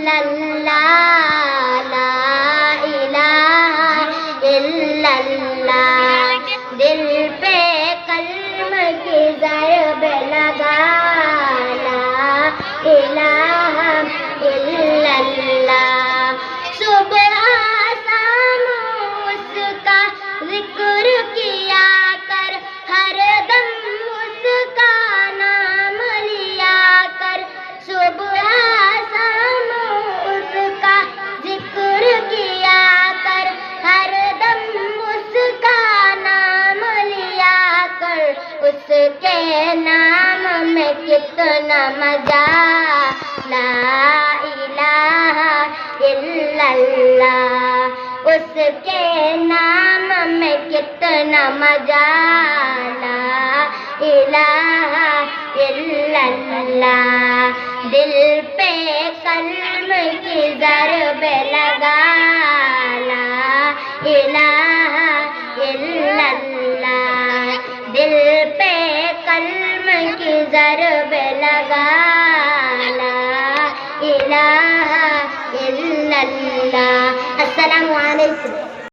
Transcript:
इल्लल्लाह ला इलाहा इल्लल्लाह दिल पे कलम की ज़रब लगा ला इलाहा इल्लल्लाह सुबह शाम उसका जिक्र किया कर हर दम उसका नाम लिया कर सुबह शाम उसका जिक्र किया कर हर दम उसका नाम लिया कर उसके नाम में कितना मजा ला इलाहा इल्लल्लाह उसके नाम में कितना मजा ला इलाहा इल्लल्लाह दिल पे कलम की ज़रब लगा ला इलाहा इल्लल्लाह दिल पे कलम की ज़रब लगा ला इलाहा इल्लल्लाह। अस्सलामु अलैकुम।